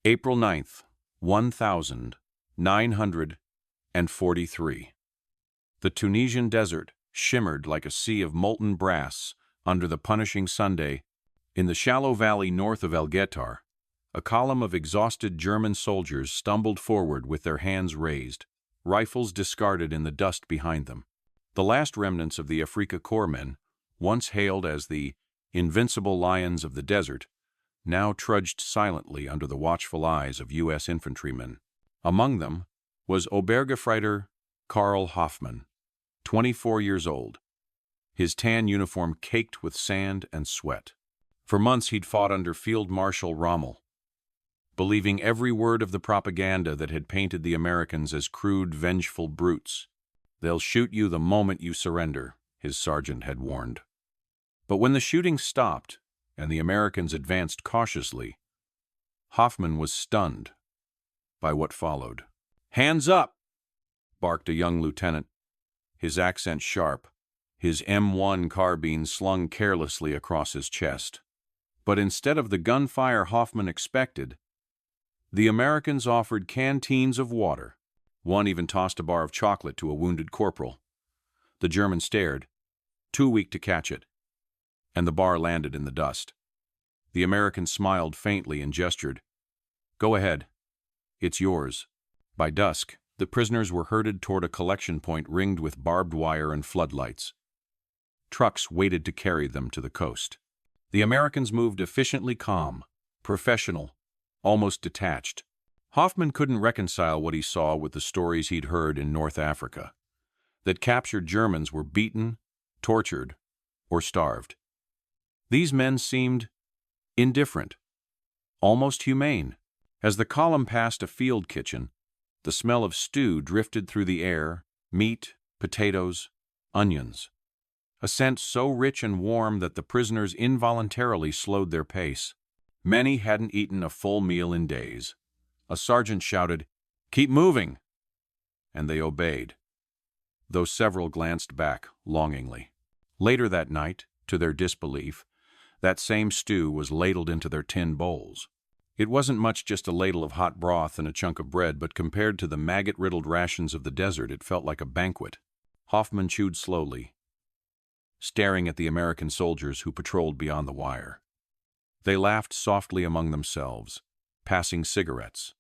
April 9th, 1943. The Tunisian desert shimmered like a sea of molten brass under the punishing Sunday. In the shallow valley north of El Guettar, a column of exhausted German soldiers stumbled forward with their hands raised, rifles discarded in the dust behind them. The last remnants of the Afrika Korps men, once hailed as the invincible lions of the desert, now trudged silently under the watchful eyes of U.S. infantrymen. Among them was Obergefreiter Karl Hoffmann, 24 years old, his tan uniform caked with sand and sweat. For months he'd fought under Field Marshal Rommel, believing every word of the propaganda that had painted the Americans as crude, vengeful brutes. "They'll shoot you the moment you surrender," his sergeant had warned. But when the shooting stopped and the Americans advanced cautiously, Hoffmann was stunned by what followed. "Hands up!" barked a young lieutenant, his accent sharp, his M1 carbine slung carelessly across his chest. But instead of the gunfire Hoffmann expected, the Americans offered canteens of water. One even tossed a bar of chocolate to a wounded corporal. The German stared, too weak to catch it, and the bar landed in the dust. The American smiled faintly and gestured, "Go ahead. It's yours." By dusk, the prisoners were herded toward a collection point ringed with barbed wire and floodlights. Trucks waited to carry them to the coast. The Americans moved efficiently, calm, professional, almost detached. Hoffmann couldn't reconcile what he saw with the stories he'd heard in North Africa, that captured Germans were beaten, tortured, or starved. These men seemed indifferent, almost humane. As the column passed a field kitchen, the smell of stew drifted through the air, meat, potatoes, onions. A scent so rich and warm that the prisoners involuntarily slowed their pace. Many hadn't eaten a full meal in days. A sergeant shouted, "Keep moving!" and they obeyed, though several glanced back longingly. Later that night, to their disbelief, that same stew was ladled into their tin bowls. It wasn't much, just a ladle of hot broth and a chunk of bread, but compared to the maggot-riddled rations of the desert, it felt like a banquet. Hoffmann chewed slowly, staring at the American soldiers who patrolled beyond the wire. They laughed softly among themselves, passing cigarettes,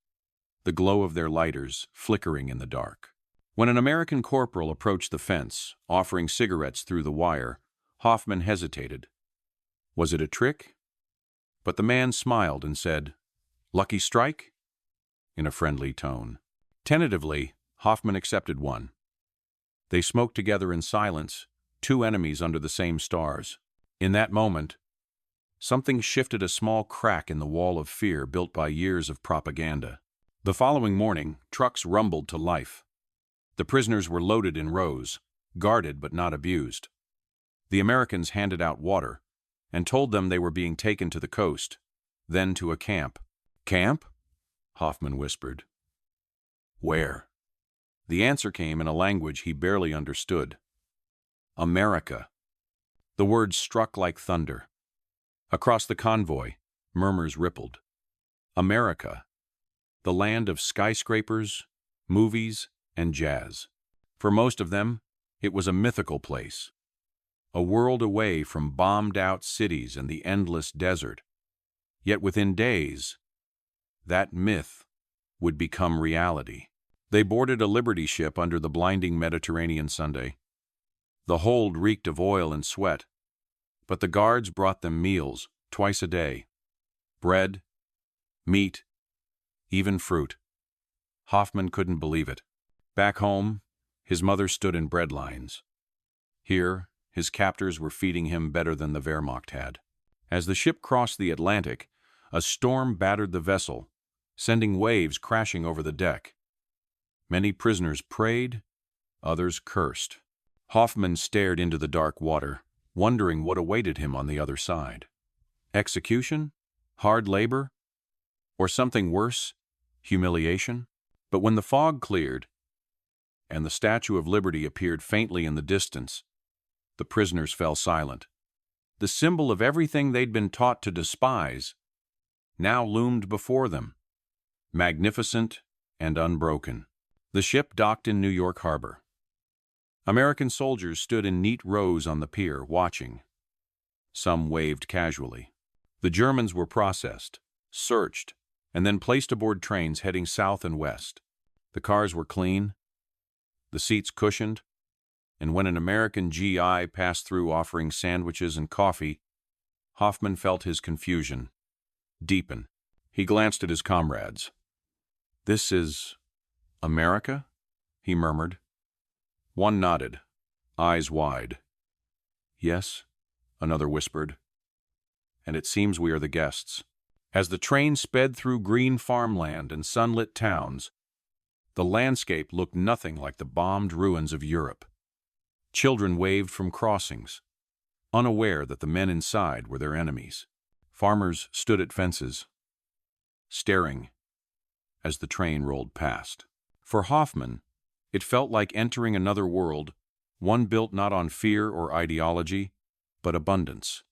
the glow of their lighters flickering in the dark. When an American corporal approached the fence, offering cigarettes through the wire, Hoffmann hesitated. Was it a trick? But the man smiled and said, "Lucky strike?" in a friendly tone. Tentatively, Hoffmann accepted one. They smoked together in silence, two enemies under the same stars. In that moment, something shifted, a small crack in the wall of fear built by years of propaganda. The following morning, trucks rumbled to life. The prisoners were loaded in rows, guarded but not abused. The Americans handed out water and told them they were being taken to the coast, then to a camp. "Camp?" Hoffmann whispered. "Where?" The answer came in a language he barely understood. America. The words struck like thunder. Across the convoy, murmurs rippled. America, the land of skyscrapers, movies, and jazz. For most of them, it was a mythical place, a world away from bombed-out cities and the endless desert. Yet within days, that myth would become reality. They boarded a Liberty ship under the blinding Mediterranean Sunday. The hold reeked of oil and sweat, but the guards brought them meals twice a day. Bread, meat, even fruit. Hoffmann couldn't believe it. Back home, his mother stood in bread lines. Here, his captors were feeding him better than the Wehrmacht had. As the ship crossed the Atlantic, a storm battered the vessel, sending waves crashing over the deck. Many prisoners prayed, others cursed. Hoffmann stared into the dark water, wondering what awaited him on the other side. Execution? Hard labor? Or something worse, humiliation? But when the fog cleared, and the Statue of Liberty appeared faintly in the distance, the prisoners fell silent. The symbol of everything they'd been taught to despise now loomed before them, magnificent and unbroken. The ship docked in New York Harbor. American soldiers stood in neat rows on the pier, watching. Some waved casually. The Germans were processed, searched, and then placed aboard trains heading south and west. The cars were clean, the seats cushioned, and when an American GI passed through offering sandwiches and coffee, Hoffman felt his confusion deepen. He glanced at his comrades. "This is America?" he murmured. One nodded, eyes wide. "Yes," another whispered. "And it seems we are the guests." As the train sped through green farmland and sunlit towns, the landscape looked nothing like the bombed ruins of Europe. Children waved from crossings, unaware that the men inside were their enemies. Farmers stood at fences, staring as the train rolled past. For Hoffman, it felt like entering another world, one built not on fear or ideology, but abundance.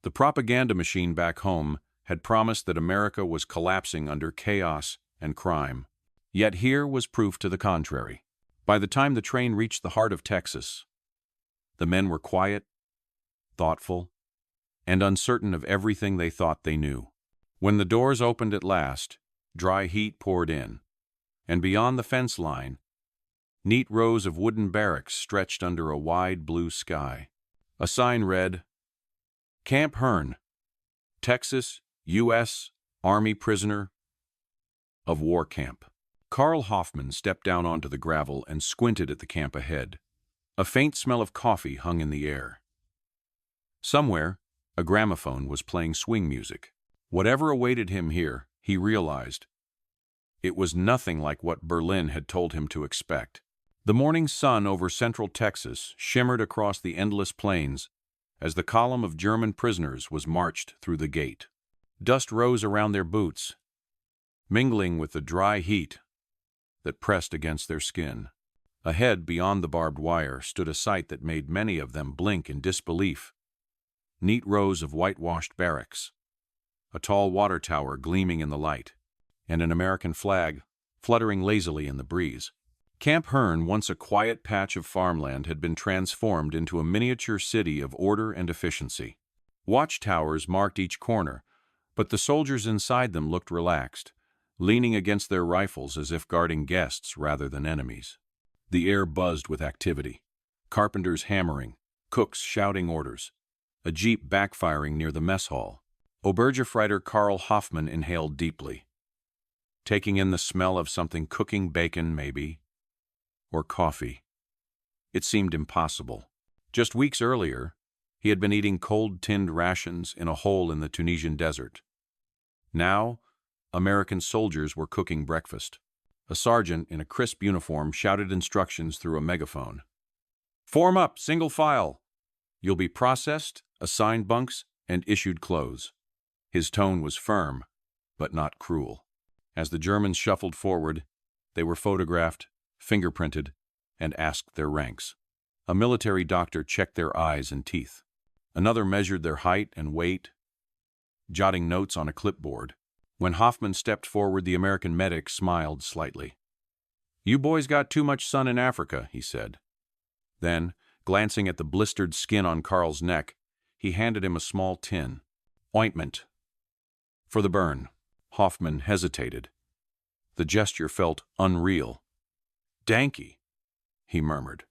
The propaganda machine back home had promised that America was collapsing under chaos and crime. Yet here was proof to the contrary. By the time the train reached the heart of Texas, the men were quiet, thoughtful, and uncertain of everything they thought they knew. When the doors opened at last, dry heat poured in, and beyond the fence line, neat rows of wooden barracks stretched under a wide blue sky. A sign read, "Camp Hearn, Texas, U.S. Army Prisoner of War Camp." Carl Hoffman stepped down onto the gravel and squinted at the camp ahead. A faint smell of coffee hung in the air. Somewhere, a gramophone was playing swing music. Whatever awaited him here, he realized, it was nothing like what Berlin had told him to expect. The morning sun over central Texas shimmered across the endless plains as the column of German prisoners was marched through the gate. Dust rose around their boots, mingling with the dry heat that pressed against their skin. Ahead, beyond the barbed wire, stood a sight that made many of them blink in disbelief. Neat rows of whitewashed barracks, a tall water tower gleaming in the light, and an American flag fluttering lazily in the breeze. Camp Hearn, once a quiet patch of farmland, had been transformed into a miniature city of order and efficiency. Watchtowers marked each corner, but the soldiers inside them looked relaxed, leaning against their rifles as if guarding guests rather than enemies. The air buzzed with activity. Carpenters hammering, cooks shouting orders, a jeep backfiring near the mess hall. Obergefreiter Carl Hoffman inhaled deeply, taking in the smell of something cooking, bacon maybe, or coffee. It seemed impossible. Just weeks earlier, he had been eating cold tinned rations in a hole in the Tunisian desert. Now, American soldiers were cooking breakfast. A sergeant in a crisp uniform shouted instructions through a megaphone. "Form up, single file. You'll be processed, assigned bunks, and issued clothes." His tone was firm, but not cruel. As the Germans shuffled forward, they were photographed, fingerprinted, and asked their ranks. A military doctor checked their eyes and teeth. Another measured their height and weight, jotting notes on a clipboard. When Hoffman stepped forward, the American medic smiled slightly. "You boys got too much sun in Africa," he said. Then, glancing at the blistered skin on Carl's neck, he handed him a small tin. "Ointment. For the burn." Hoffman hesitated. The gesture felt unreal. "Danky," he murmured.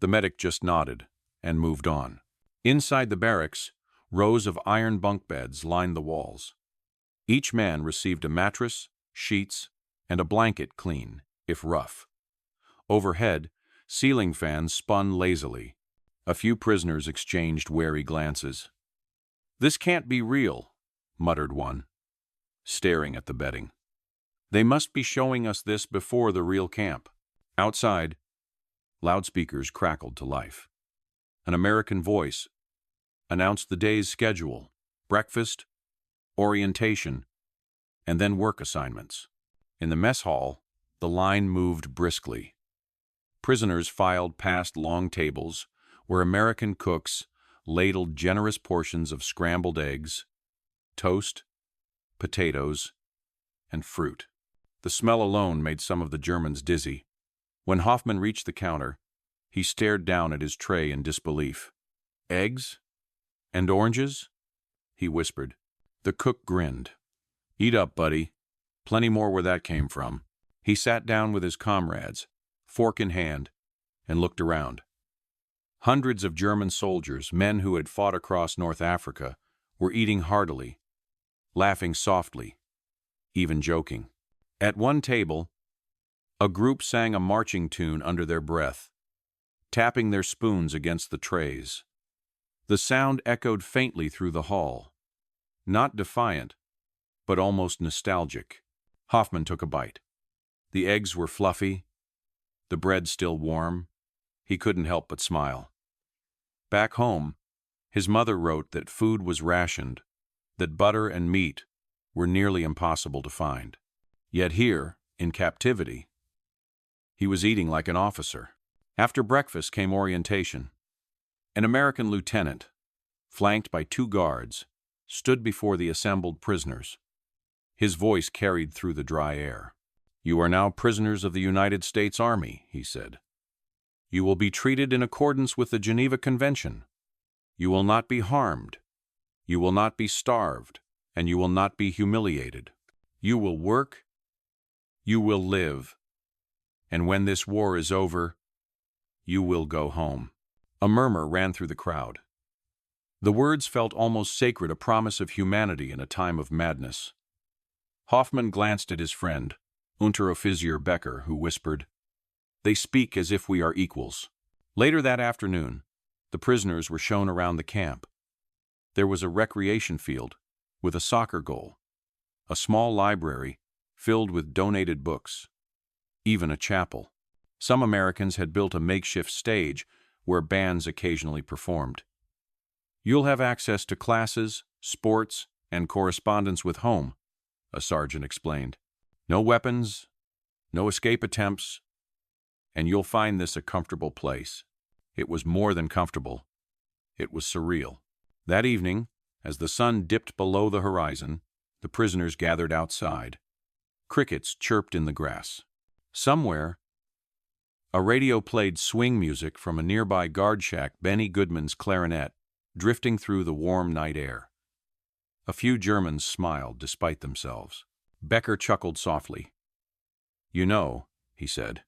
The medic just nodded and moved on. Inside the barracks, rows of iron bunk beds lined the walls. Each man received a mattress, sheets, and a blanket, clean, if rough. Overhead, ceiling fans spun lazily. A few prisoners exchanged wary glances. "This can't be real," muttered one, staring at the bedding. "They must be showing us this before the real camp." Outside, loudspeakers crackled to life. An American voice announced the day's schedule: breakfast, orientation, and then work assignments. In the mess hall, the line moved briskly. Prisoners filed past long tables where American cooks ladled generous portions of scrambled eggs, toast, potatoes, and fruit. The smell alone made some of the Germans dizzy. When Hoffman reached the counter, he stared down at his tray in disbelief. "Eggs? And oranges?" he whispered. The cook grinned. "Eat up, buddy. Plenty more where that came from." He sat down with his comrades, fork in hand, and looked around. Hundreds of German soldiers, men who had fought across North Africa, were eating heartily, laughing softly, even joking. At one table, a group sang a marching tune under their breath, tapping their spoons against the trays. The sound echoed faintly through the hall, not defiant, but almost nostalgic. Hoffman took a bite. The eggs were fluffy, the bread still warm. He couldn't help but smile. Back home, his mother wrote that food was rationed, that butter and meat were nearly impossible to find. Yet here, in captivity, he was eating like an officer. After breakfast came orientation. An American lieutenant, flanked by 2 guards, stood before the assembled prisoners. His voice carried through the dry air. "You are now prisoners of the United States Army," he said. "You will be treated in accordance with the Geneva Convention. You will not be harmed. You will not be starved, and you will not be humiliated. You will work. You will live. And when this war is over, you will go home." A murmur ran through the crowd. The words felt almost sacred, a promise of humanity in a time of madness. Hoffman glanced at his friend, Unteroffizier Becker, who whispered, "They speak as if we are equals." Later that afternoon, the prisoners were shown around the camp. There was a recreation field with a soccer goal, a small library filled with donated books, even a chapel. Some Americans had built a makeshift stage where bands occasionally performed. "You'll have access to classes, sports, and correspondence with home," a sergeant explained. "No weapons, no escape attempts, and you'll find this a comfortable place." It was more than comfortable. It was surreal. That evening, as the sun dipped below the horizon, the prisoners gathered outside. Crickets chirped in the grass. Somewhere, a radio played swing music from a nearby guard shack, Benny Goodman's clarinet, drifting through the warm night air. A few Germans smiled despite themselves. Becker chuckled softly. "You know," he said,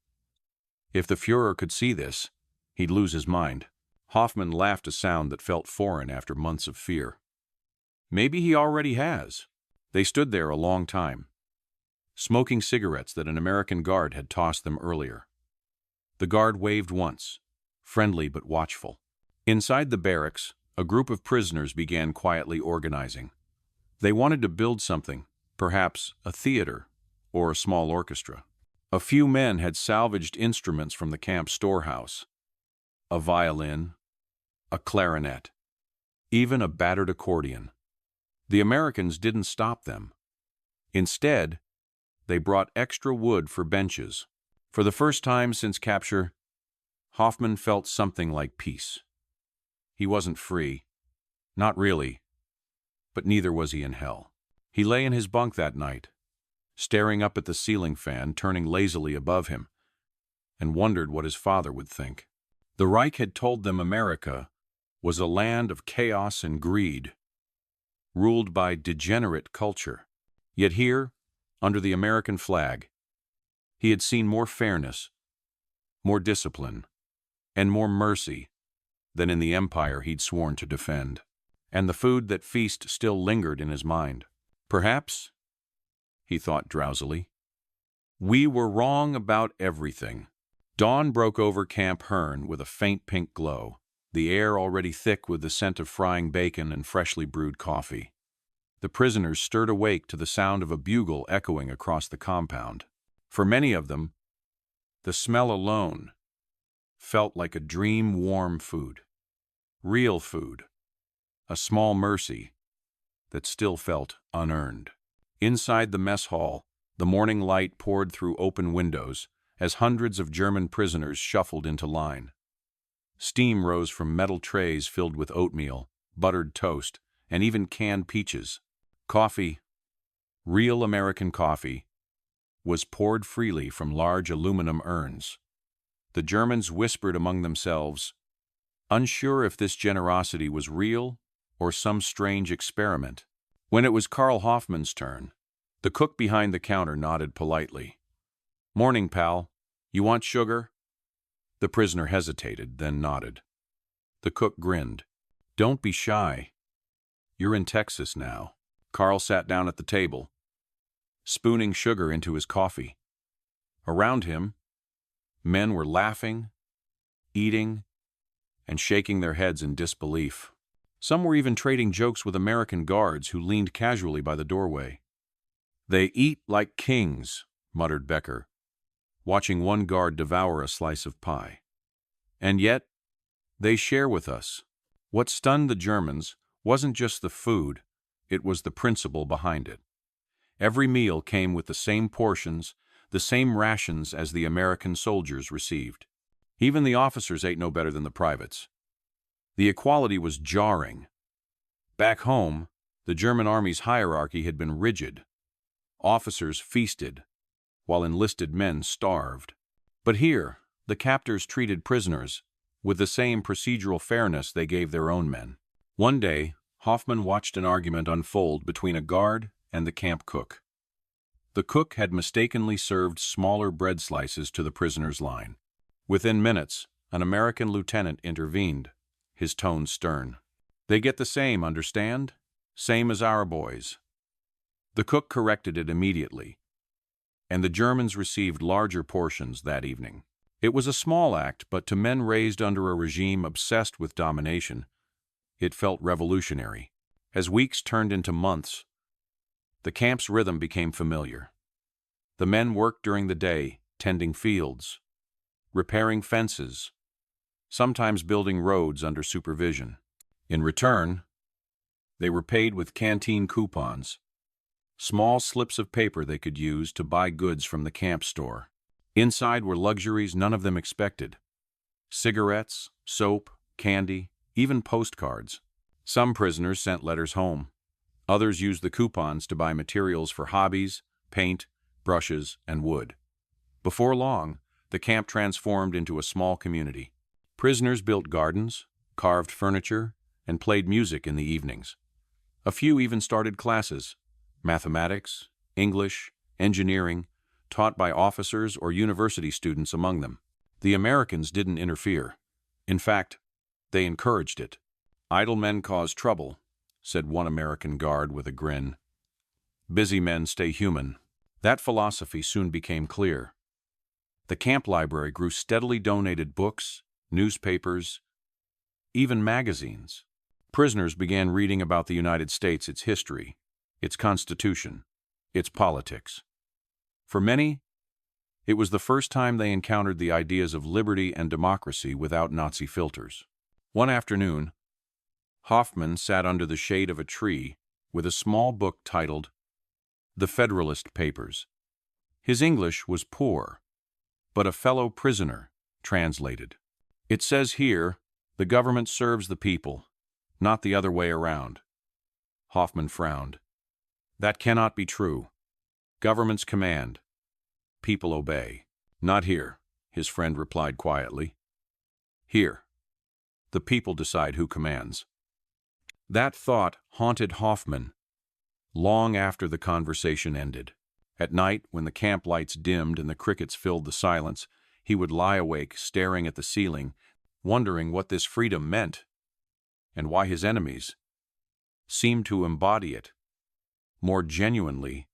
"if the Führer could see this, he'd lose his mind." Hoffman laughed, a sound that felt foreign after months of fear. "Maybe he already has." They stood there a long time, smoking cigarettes that an American guard had tossed them earlier. The guard waved once, friendly but watchful. Inside the barracks, a group of prisoners began quietly organizing. They wanted to build something, perhaps a theater or a small orchestra. A few men had salvaged instruments from the camp storehouse: a violin, a clarinet, even a battered accordion. The Americans didn't stop them. Instead, they brought extra wood for benches. For the first time since capture, Hoffman felt something like peace. He wasn't free. Not really. But neither was he in hell. He lay in his bunk that night, staring up at the ceiling fan turning lazily above him, and wondered what his father would think. The Reich had told them America was a land of chaos and greed, ruled by degenerate culture. Yet here, under the American flag, he had seen more fairness, more discipline, and more mercy than in the empire he'd sworn to defend. And the food that feast still lingered in his mind. Perhaps, he thought drowsily, we were wrong about everything. Dawn broke over Camp Hearn with a faint pink glow, the air already thick with the scent of frying bacon and freshly brewed coffee. The prisoners stirred awake to the sound of a bugle echoing across the compound. For many of them, the smell alone felt like a dream-warm food. Real food. A small mercy that still felt unearned. Inside the mess hall, the morning light poured through open windows as hundreds of German prisoners shuffled into line. Steam rose from metal trays filled with oatmeal, buttered toast, and even canned peaches. Coffee, real American coffee, was poured freely from large aluminum urns. The Germans whispered among themselves, unsure if this generosity was real or some strange experiment. When it was Karl Hoffmann's turn, the cook behind the counter nodded politely. "Morning, pal. You want sugar?" The prisoner hesitated, then nodded. The cook grinned. "Don't be shy. You're in Texas now." Karl sat down at the table, spooning sugar into his coffee. Around him, men were laughing, eating, and shaking their heads in disbelief. Some were even trading jokes with American guards who leaned casually by the doorway. "They eat like kings," muttered Becker, watching one guard devour a slice of pie. "And yet, they share with us." What stunned the Germans wasn't just the food, it was the principle behind it. Every meal came with the same portions, the same rations as the American soldiers received. Even the officers ate no better than the privates. The equality was jarring. Back home, the German army's hierarchy had been rigid. Officers feasted, while enlisted men starved. But here, the captors treated prisoners with the same procedural fairness they gave their own men. One day, Hoffmann watched an argument unfold between a guard and the camp cook. The cook had mistakenly served smaller bread slices to the prisoner's line. Within minutes, an American lieutenant intervened, his tone stern. "They get the same, understand? Same as our boys." The cook corrected it immediately, and the Germans received larger portions that evening. It was a small act, but to men raised under a regime obsessed with domination, it felt revolutionary. As weeks turned into months, the camp's rhythm became familiar. The men worked during the day, tending fields, repairing fences, sometimes building roads under supervision. In return, they were paid with canteen coupons, small slips of paper they could use to buy goods from the camp store. Inside were luxuries none of them expected: cigarettes, soap, candy, even postcards. Some prisoners sent letters home. Others used the coupons to buy materials for hobbies, paint, brushes, and wood. Before long, the camp transformed into a small community. Prisoners built gardens, carved furniture, and played music in the evenings. A few even started classes: mathematics, English, engineering, taught by officers or university students among them. The Americans didn't interfere. In fact, they encouraged it. "Idle men cause trouble," said one American guard with a grin. "Busy men stay human." That philosophy soon became clear. The camp library grew steadily, donated books, newspapers, even magazines. Prisoners began reading about the United States, its history, its constitution, its politics. For many, it was the first time they encountered the ideas of liberty and democracy without Nazi filters. One afternoon, Hoffmann sat under the shade of a tree with a small book titled The Federalist Papers. His English was poor, but a fellow prisoner translated. "It says here, the government serves the people, not the other way around." Hoffmann frowned. "That cannot be true. Governments command. People obey." "Not here," his friend replied quietly. "Here, the people decide who commands." That thought haunted Hoffmann long after the conversation ended. At night, when the camp lights dimmed and the crickets filled the silence, he would lie awake, staring at the ceiling, wondering what this freedom meant, and why his enemies seemed to embody it more genuinely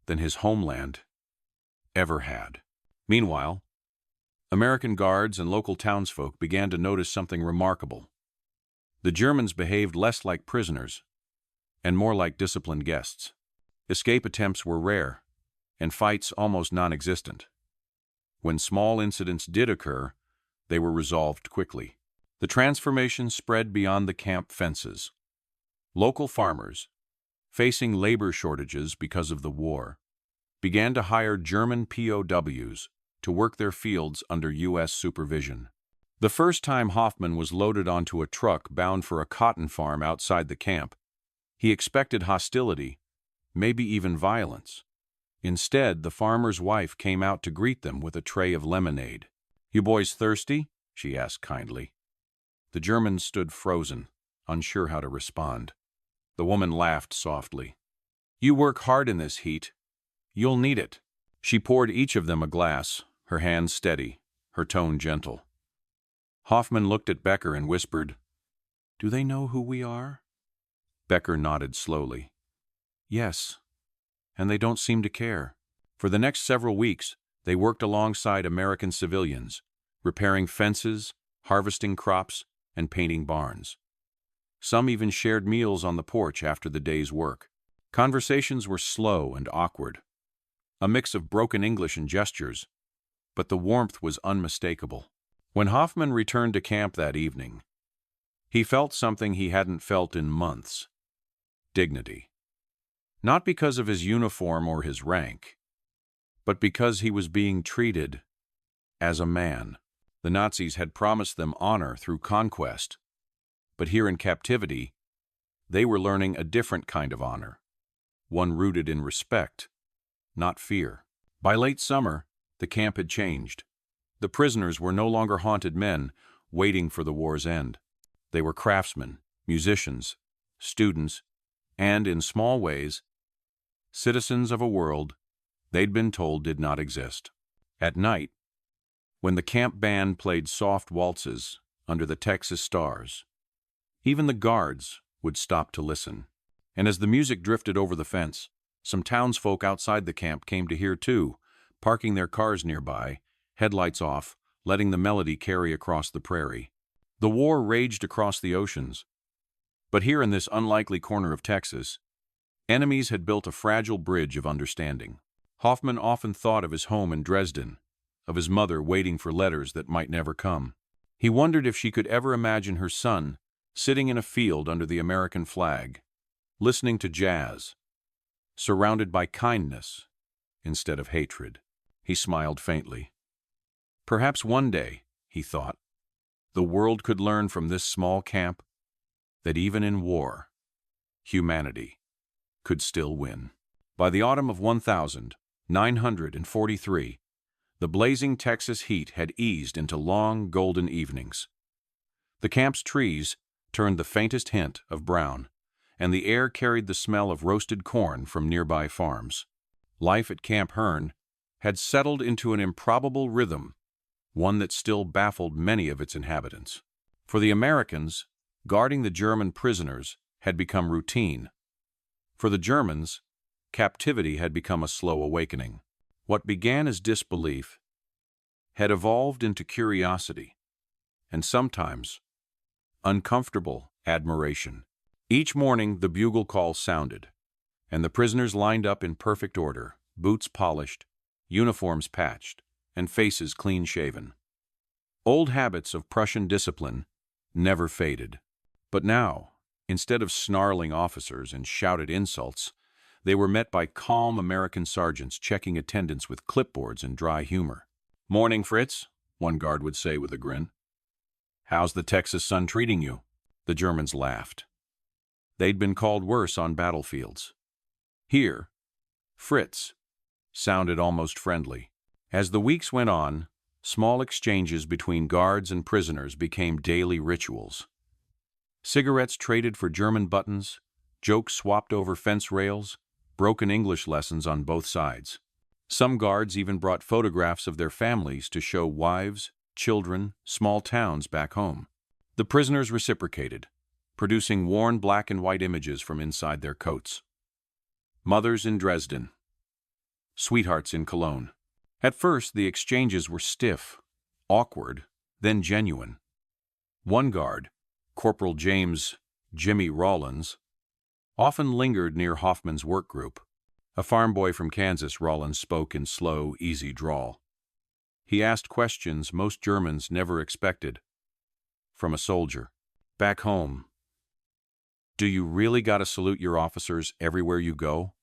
than his homeland ever had. Meanwhile, American guards and local townsfolk began to notice something remarkable. The Germans behaved less like prisoners and more like disciplined guests. Escape attempts were rare, and fights almost non-existent. When small incidents did occur, they were resolved quickly. The transformation spread beyond the camp fences. Local farmers, facing labor shortages because of the war, began to hire German POWs to work their fields under U.S. supervision. The first time Hoffmann was loaded onto a truck bound for a cotton farm outside the camp, he expected hostility, maybe even violence. Instead, the farmer's wife came out to greet them with a tray of lemonade. "You boys thirsty?" she asked kindly. The Germans stood frozen, unsure how to respond. The woman laughed softly. "You work hard in this heat. You'll need it." She poured each of them a glass, her hand steady, her tone gentle. Hoffman looked at Becker and whispered, "Do they know who we are?" Becker nodded slowly. "Yes, and they don't seem to care." For the next several weeks, they worked alongside American civilians, repairing fences, harvesting crops, and painting barns. Some even shared meals on the porch after the day's work. Conversations were slow and awkward, a mix of broken English and gestures, but the warmth was unmistakable. When Hoffman returned to camp that evening, he felt something he hadn't felt in months: dignity. Not because of his uniform or his rank, but because he was being treated as a man. The Nazis had promised them honor through conquest, but here in captivity, they were learning a different kind of honor, one rooted in respect, not fear. By late summer, the camp had changed. The prisoners were no longer haunted men waiting for the war's end. They were craftsmen, musicians, students, and, in small ways, citizens of a world they'd been told did not exist. At night, when the camp band played soft waltzes under the Texas stars, even the guards would stop to listen. And as the music drifted over the fence, some townsfolk outside the camp came to hear too, parking their cars nearby, headlights off, letting the melody carry across the prairie. The war raged across the oceans, but here in this unlikely corner of Texas, enemies had built a fragile bridge of understanding. Hoffman often thought of his home in Dresden, of his mother waiting for letters that might never come. He wondered if she could ever imagine her son sitting in a field under the American flag, listening to jazz, surrounded by kindness instead of hatred. He smiled faintly. Perhaps one day, he thought, the world could learn from this small camp that even in war, humanity could still win. By the autumn of 1943, the blazing Texas heat had eased into long, golden evenings. The camp's trees turned the faintest hint of brown, and the air carried the smell of roasted corn from nearby farms. Life at Camp Hearn had settled into an improbable rhythm, one that still baffled many of its inhabitants. For the Americans, guarding the German prisoners had become routine. For the Germans, captivity had become a slow awakening. What began as disbelief had evolved into curiosity, and sometimes uncomfortable admiration. Each morning the bugle call sounded, and the prisoners lined up in perfect order, boots polished, uniforms patched, and faces clean-shaven. Old habits of Prussian discipline never faded. But now, instead of snarling officers and shouted insults, they were met by calm American sergeants checking attendance with clipboards and dry humor. "Morning, Fritz," one guard would say with a grin. "How's the Texas sun treating you?" The Germans laughed. They'd been called worse on battlefields. Here, Fritz sounded almost friendly. As the weeks went on, small exchanges between guards and prisoners became daily rituals. Cigarettes traded for German buttons, jokes swapped over fence rails, broken English lessons on both sides. Some guards even brought photographs of their families to show wives, children, small towns back home. The prisoners reciprocated, producing worn black and white images from inside their coats. Mothers in Dresden, sweethearts in Cologne. At first, the exchanges were stiff, awkward, then genuine. One guard, Corporal James "Jimmy" Rollins, often lingered near Hoffman's work group. A farm boy from Kansas, Rollins spoke in slow, easy drawl. He asked questions most Germans never expected from a soldier. "Back home, do you really gotta salute your officers everywhere you go?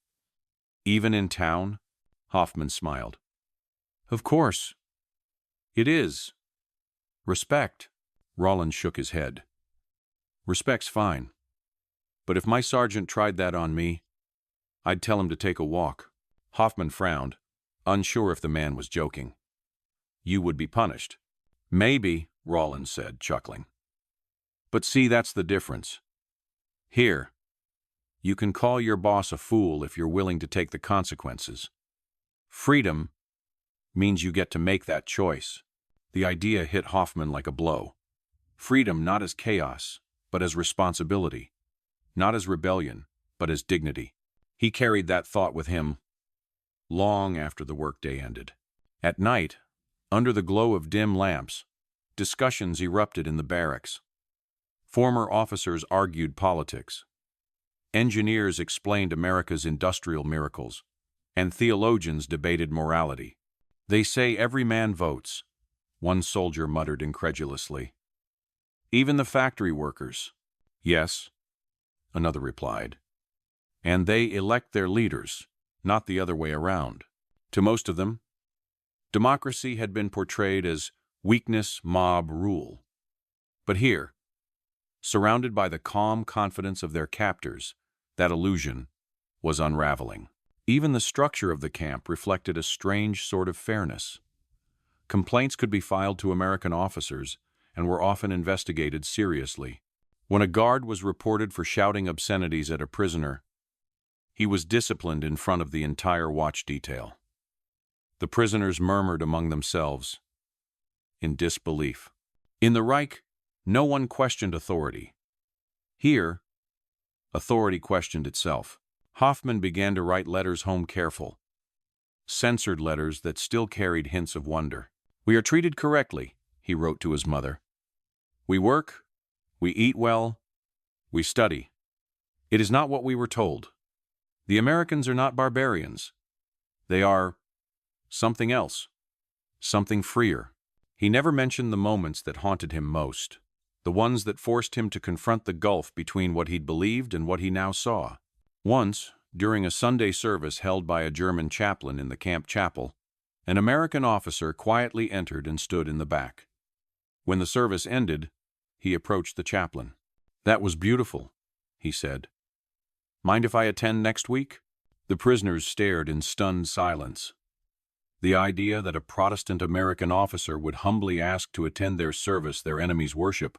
Even in town?" Hoffman smiled. "Of course. It is. Respect." Rollins shook his head. "Respect's fine. But if my sergeant tried that on me, I'd tell him to take a walk. Hoffman frowned, unsure if the man was joking. You would be punished. Maybe, Rollins said, chuckling. But see, that's the difference. Here, you can call your boss a fool if you're willing to take the consequences. Freedom means you get to make that choice. The idea hit Hoffman like a blow. Freedom not as chaos, but as responsibility. Not as rebellion, but as dignity. He carried that thought with him long after the workday ended. At night, under the glow of dim lamps, discussions erupted in the barracks. Former officers argued politics. Engineers explained America's industrial miracles, and theologians debated morality. They say every man votes, one soldier muttered incredulously. Even the factory workers. Yes, another replied. And they elect their leaders, not the other way around. To most of them, democracy had been portrayed as weakness, mob rule. But here, surrounded by the calm confidence of their captors, that illusion was unraveling. Even the structure of the camp reflected a strange sort of fairness. Complaints could be filed to American officers and were often investigated seriously. When a guard was reported for shouting obscenities at a prisoner, he was disciplined in front of the entire watch detail. The prisoners murmured among themselves in disbelief. In the Reich, no one questioned authority. Here, authority questioned itself. Hoffman began to write letters home careful, censored letters that still carried hints of wonder. We are treated correctly, he wrote to his mother. We work, we eat well, we study. It is not what we were told. The Americans are not barbarians. They are something else, something freer. He never mentioned the moments that haunted him most, the ones that forced him to confront the gulf between what he'd believed and what he now saw. Once, during a Sunday service held by a German chaplain in the camp chapel, an American officer quietly entered and stood in the back. When the service ended, he approached the chaplain. That was beautiful, he said. Mind if I attend next week? The prisoners stared in stunned silence. The idea that a Protestant American officer would humbly ask to attend their service their enemies worship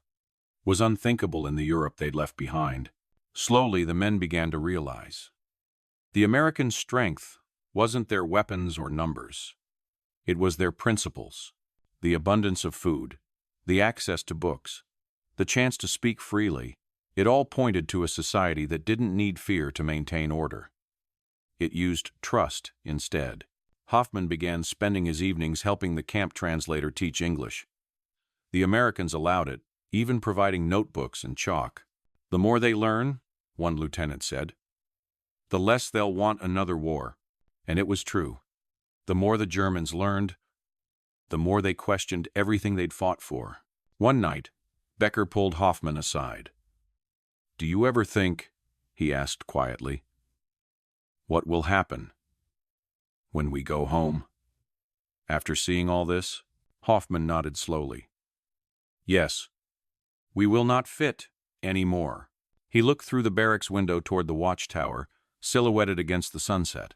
was unthinkable in the Europe they'd left behind. Slowly, the men began to realize. The American strength wasn't their weapons or numbers. It was their principles, the abundance of food, the access to books, the chance to speak freely. It all pointed to a society that didn't need fear to maintain order. It used trust instead. Hoffman began spending his evenings helping the camp translator teach English. The Americans allowed it, even providing notebooks and chalk. The more they learn, one lieutenant said, the less they'll want another war. And it was true. The more the Germans learned, the more they questioned everything they'd fought for. One night, Becker pulled Hoffman aside. Do you ever think, he asked quietly, what will happen when we go home? After seeing all this, Hoffman nodded slowly. Yes, we will not fit anymore. He looked through the barracks window toward the watchtower, silhouetted against the sunset.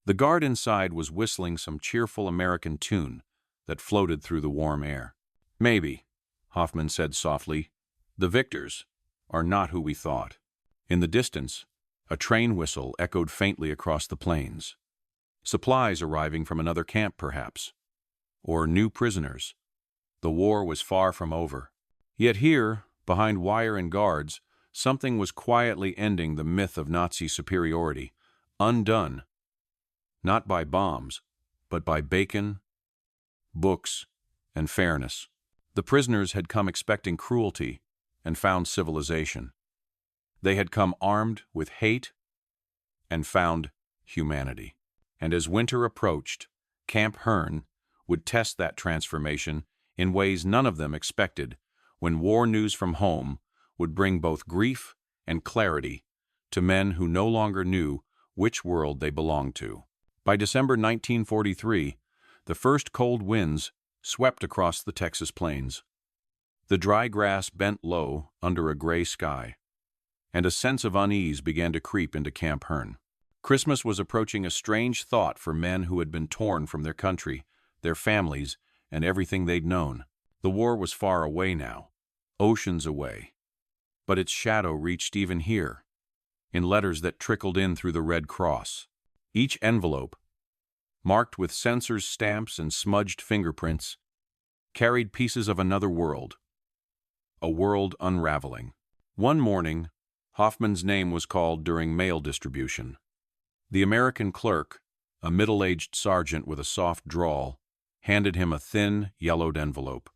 The guard inside was whistling some cheerful American tune that floated through the warm air. Maybe, Hoffman said softly, the victors are not who we thought. In the distance, a train whistle echoed faintly across the plains. Supplies arriving from another camp, perhaps. Or new prisoners. The war was far from over. Yet here, behind wire and guards, something was quietly ending the myth of Nazi superiority, undone, not by bombs, but by bacon, books, and fairness. The prisoners had come expecting cruelty and found civilization. They had come armed with hate and found humanity. And as winter approached, Camp Hearn would test that transformation in ways none of them expected, when war news from home would bring both grief and clarity to men who no longer knew which world they belonged to. By December 1943, the first cold winds swept across the Texas plains. The dry grass bent low under a gray sky, and a sense of unease began to creep into Camp Hearn. Christmas was approaching a strange thought for men who had been torn from their country, their families, and everything they'd known. The war was far away now, oceans away. But its shadow reached even here, in letters that trickled in through the Red Cross. Each envelope, marked with censors' stamps and smudged fingerprints, carried pieces of another world, a world unraveling. One morning, Hoffman's name was called during mail distribution. The American clerk, a middle-aged sergeant with a soft drawl, handed him a thin, yellowed envelope.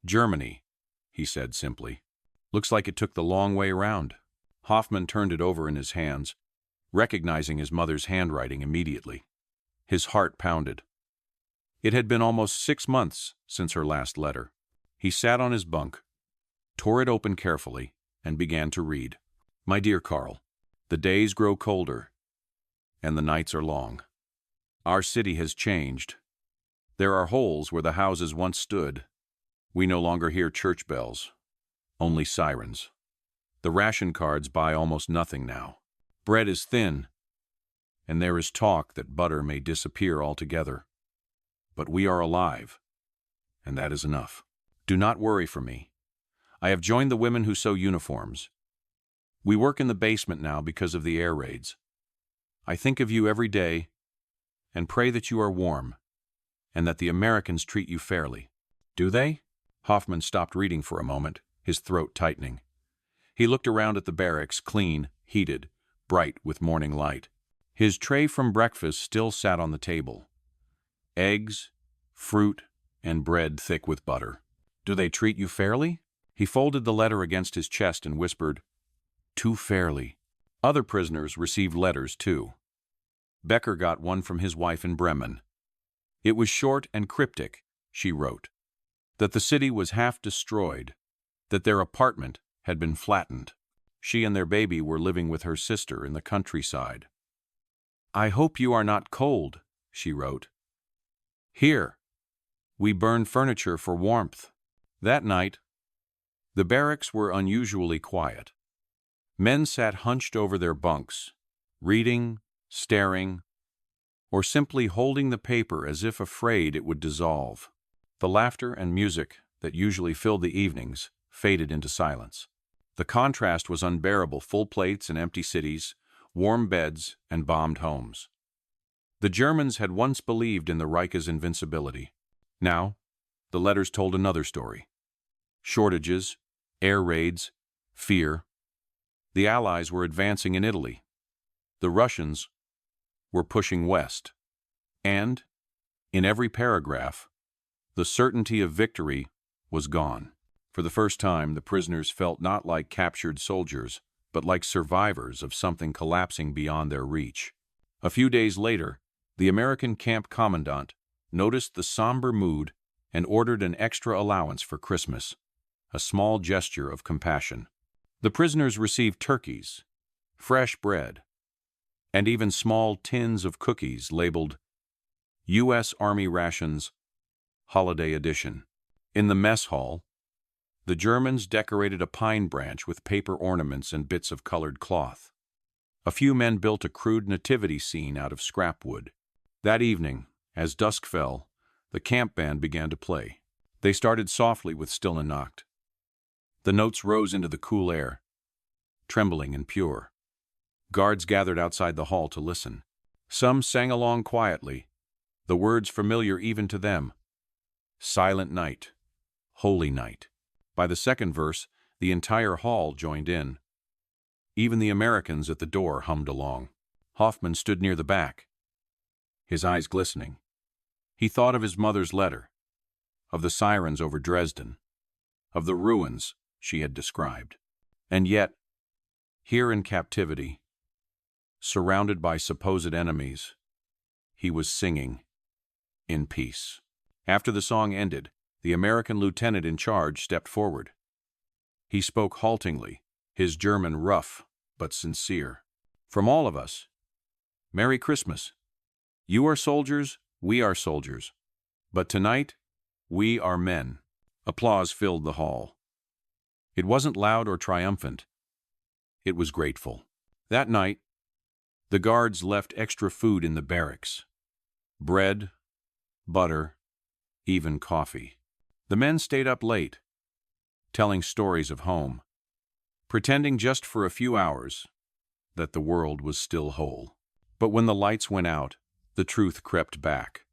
"Germany," he said simply. "Looks like it took the long way round." Hoffman turned it over in his hands, recognizing his mother's handwriting immediately. His heart pounded. It had been almost 6 months since her last letter. He sat on his bunk, tore it open carefully, and began to read. "My dear Carl, the days grow colder, and the nights are long. Our city has changed. There are holes where the houses once stood. We no longer hear church bells, only sirens. The ration cards buy almost nothing now. Bread is thin, and there is talk that butter may disappear altogether. But we are alive, and that is enough. Do not worry for me. I have joined the women who sew uniforms. We work in the basement now because of the air raids. I think of you every day and pray that you are warm and that the Americans treat you fairly." "Do they?" Hoffman stopped reading for a moment, his throat tightening. He looked around at the barracks, clean, heated, bright with morning light. His tray from breakfast still sat on the table. Eggs, fruit, and bread thick with butter. "Do they treat you fairly?" He folded the letter against his chest and whispered, "Too fairly." Other prisoners received letters, too. Becker got one from his wife in Bremen. It was short and cryptic. She wrote that the city was half destroyed, that their apartment had been flattened. She and their baby were living with her sister in the countryside. "I hope you are not cold," she wrote. "Here, we burn furniture for warmth." That night, the barracks were unusually quiet. Men sat hunched over their bunks, reading, staring, or simply holding the paper as if afraid it would dissolve. The laughter and music that usually filled the evenings faded into silence. The contrast was unbearable: full plates and empty cities, warm beds and bombed homes. The Germans had once believed in the Reich's invincibility. Now, the letters told another story. Shortages, air raids, fear. The Allies were advancing in Italy. The Russians were pushing west. And, in every paragraph, the certainty of victory was gone. For the first time, the prisoners felt not like captured soldiers, but like survivors of something collapsing beyond their reach. A few days later, the American camp commandant noticed the somber mood and ordered an extra allowance for Christmas, a small gesture of compassion. The prisoners received turkeys, fresh bread, and even small tins of cookies labeled U.S. Army Rations, Holiday Edition. In the mess hall, the Germans decorated a pine branch with paper ornaments and bits of colored cloth. A few men built a crude nativity scene out of scrap wood. That evening, as dusk fell, the camp band began to play. They started softly with Stille Nacht. The notes rose into the cool air, trembling and pure. Guards gathered outside the hall to listen. Some sang along quietly, the words familiar even to them. Silent night, holy night. By the second verse, the entire hall joined in. Even the Americans at the door hummed along. Hoffman stood near the back, his eyes glistening. He thought of his mother's letter, of the sirens over Dresden, of the ruins she had described. And yet, here in captivity, surrounded by supposed enemies, he was singing in peace. After the song ended, the American lieutenant in charge stepped forward. He spoke haltingly, his German rough but sincere. "From all of us, Merry Christmas. You are soldiers, we are soldiers. But tonight, we are men." Applause filled the hall. It wasn't loud or triumphant. It was grateful. That night, The guards left extra food in the barracks. Bread, butter, even coffee. The men stayed up late, telling stories of home, pretending just for a few hours that the world was still whole. But when the lights went out, the truth crept back.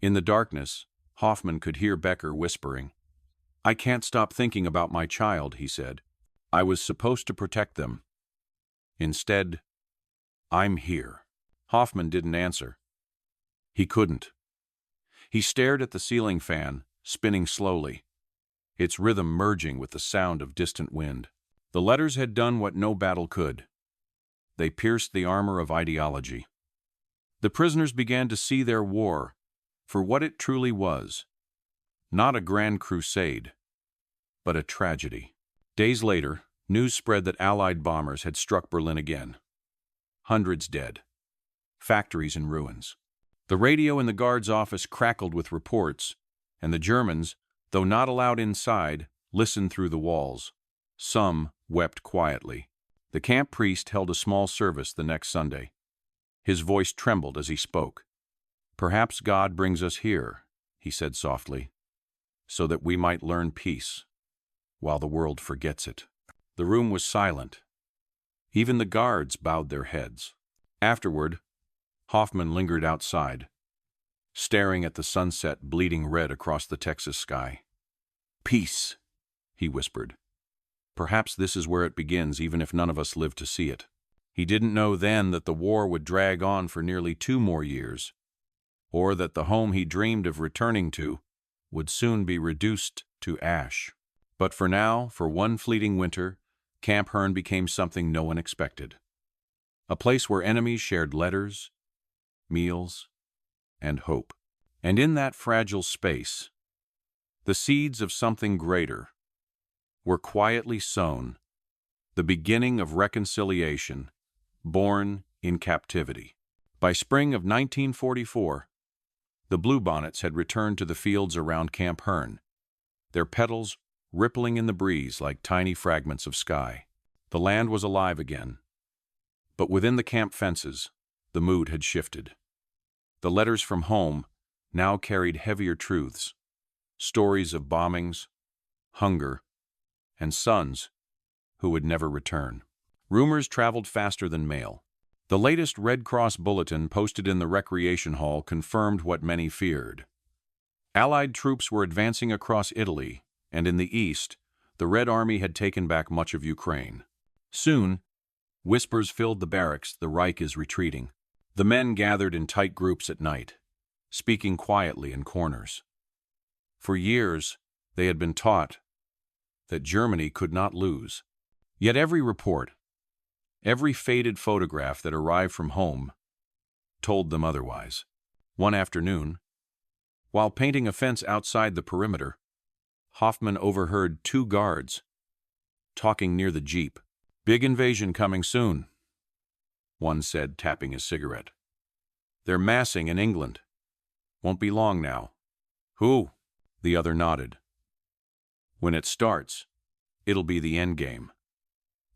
In the darkness, Hoffman could hear Becker whispering. "I can't stop thinking about my child," he said. "I was supposed to protect them. Instead, I'm here." Hoffman didn't answer. He couldn't. He stared at the ceiling fan, spinning slowly, its rhythm merging with the sound of distant wind. The letters had done what no battle could. They pierced the armor of ideology. The prisoners began to see their war for what it truly was. Not a grand crusade, but a tragedy. Days later, news spread that Allied bombers had struck Berlin again. Hundreds dead. Factories in ruins. The radio in the guard's office crackled with reports, and the Germans, though not allowed inside, listened through the walls. Some wept quietly. The camp priest held a small service the next Sunday. His voice trembled as he spoke. "Perhaps God brings us here," he said softly, "so that we might learn peace, while the world forgets it." The room was silent. Even the guards bowed their heads. Afterward, Hoffman lingered outside, staring at the sunset bleeding red across the Texas sky. "Peace," he whispered. "Perhaps this is where it begins, even if none of us live to see it." He didn't know then that the war would drag on for nearly 2 more years, or that the home he dreamed of returning to would soon be reduced to ash. But for now, for one fleeting winter, Camp Hearn became something no one expected. A place where enemies shared letters, meals, and hope. And in that fragile space, the seeds of something greater were quietly sown, the beginning of reconciliation, born in captivity. By spring of 1944, the bluebonnets had returned to the fields around Camp Hearn, their petals rippling in the breeze like tiny fragments of sky. The land was alive again. But within the camp fences, the mood had shifted. The letters from home now carried heavier truths, stories of bombings, hunger, and sons who would never return. Rumors traveled faster than mail. The latest Red Cross bulletin posted in the recreation hall confirmed what many feared. Allied troops were advancing across Italy, and in the east, the Red Army had taken back much of Ukraine. Soon, whispers filled the barracks, "The Reich is retreating." The men gathered in tight groups at night, speaking quietly in corners. For years, they had been taught that Germany could not lose. Yet every report, every faded photograph that arrived from home, told them otherwise. One afternoon, while painting a fence outside the perimeter, Hoffman overheard 2 guards talking near the jeep. "Big invasion coming soon," one said, tapping his cigarette. "They're massing in England. Won't be long now." "Who?" The other nodded. "When it starts, it'll be the end game.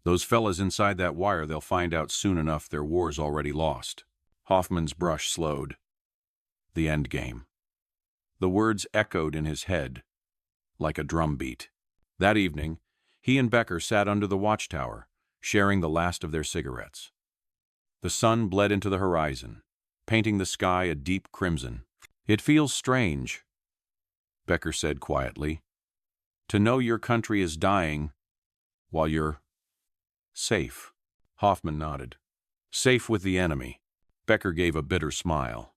Those fellas inside that wire, they'll find out soon enough their war's already lost." Hoffman's brush slowed. The end game. The words echoed in his head like a drum beat. That evening, he and Becker sat under the watchtower, sharing the last of their cigarettes. The sun bled into the horizon, painting the sky a deep crimson. "It feels strange," Becker said quietly, "to know your country is dying while you're safe." Hoffman nodded. "Safe with the enemy." Becker gave a bitter smile.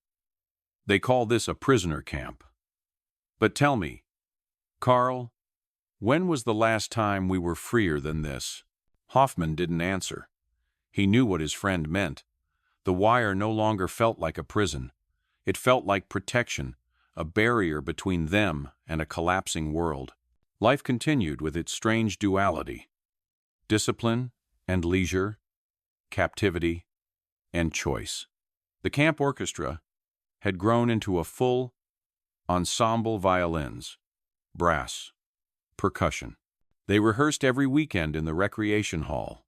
"They call this a prisoner camp. But tell me, Carl, when was the last time we were freer than this?" Hoffman didn't answer. He knew what his friend meant. The wire no longer felt like a prison. It felt like protection, a barrier between them and a collapsing world. Life continued with its strange duality: discipline and leisure, captivity and choice. The camp orchestra had grown into a full ensemble: violins, brass, percussion. They rehearsed every weekend in the recreation hall.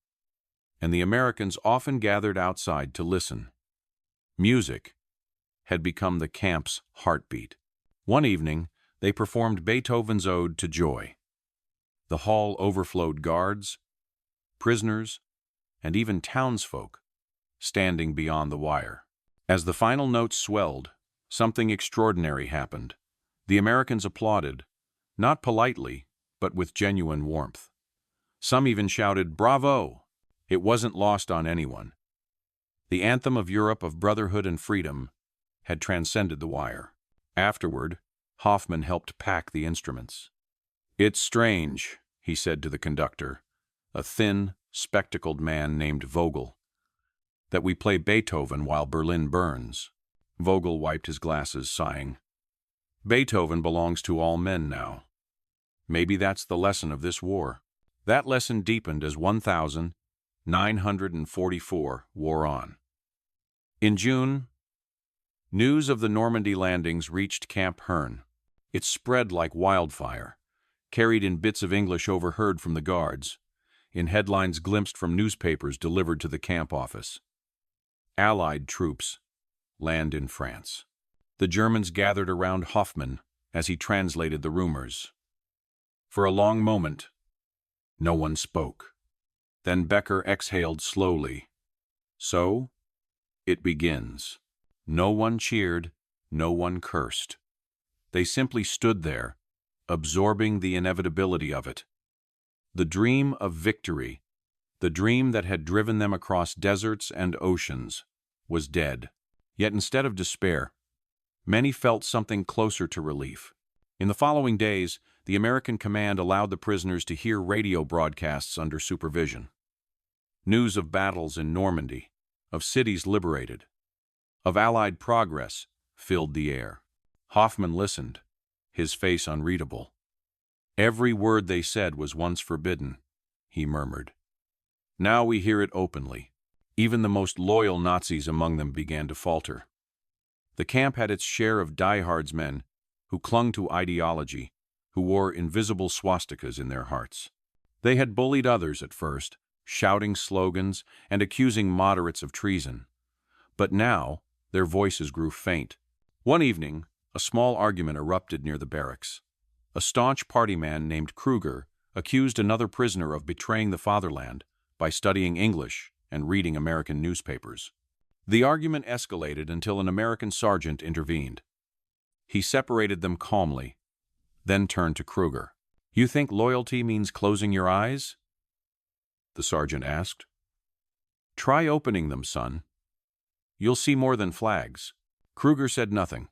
and the Americans often gathered outside to listen. Music had become the camp's heartbeat. One evening, they performed Beethoven's Ode to Joy. The hall overflowed guards, prisoners, and even townsfolk standing beyond the wire. As the final notes swelled, something extraordinary happened. The Americans applauded, not politely, but with genuine warmth. Some even shouted, "Bravo!" It wasn't lost on anyone. The anthem of Europe of brotherhood and freedom had transcended the wire. Afterward, Hoffman helped pack the instruments. "It's strange," he said to the conductor, a thin, spectacled man named Vogel, "that we play Beethoven while Berlin burns." Vogel wiped his glasses, sighing. "Beethoven belongs to all men now. Maybe that's the lesson of this war." That lesson deepened as 1944 wore on. In June, news of the Normandy landings reached Camp Hearn. It spread like wildfire, carried in bits of English overheard from the guards, in headlines glimpsed from newspapers delivered to the camp office. Allied troops land in France. The Germans gathered around Hoffman as he translated the rumors. For a long moment, no one spoke. Then Becker exhaled slowly. "So, it begins." No one cheered, no one cursed. They simply stood there, absorbing the inevitability of it. The dream of victory, the dream that had driven them across deserts and oceans, was dead. Yet instead of despair, many felt something closer to relief. In the following days, the American command allowed the prisoners to hear radio broadcasts under supervision. News of battles in Normandy, of cities liberated, of Allied progress filled the air. Hoffman listened, his face unreadable. "Every word they said was once forbidden," he murmured. "Now we hear it openly." Even the most loyal Nazis among them began to falter. The camp had its share of diehards, men who clung to ideology, who wore invisible swastikas in their hearts. They had bullied others at first, shouting slogans and accusing moderates of treason. But now, their voices grew faint. One evening, a small argument erupted near the barracks. A staunch party man named Kruger accused another prisoner of betraying the fatherland by studying English and reading American newspapers. The argument escalated until an American sergeant intervened. He separated them calmly, then turned to Kruger. "You think loyalty means closing your eyes?" the sergeant asked. "Try opening them, son. You'll see more than flags." Kruger said nothing.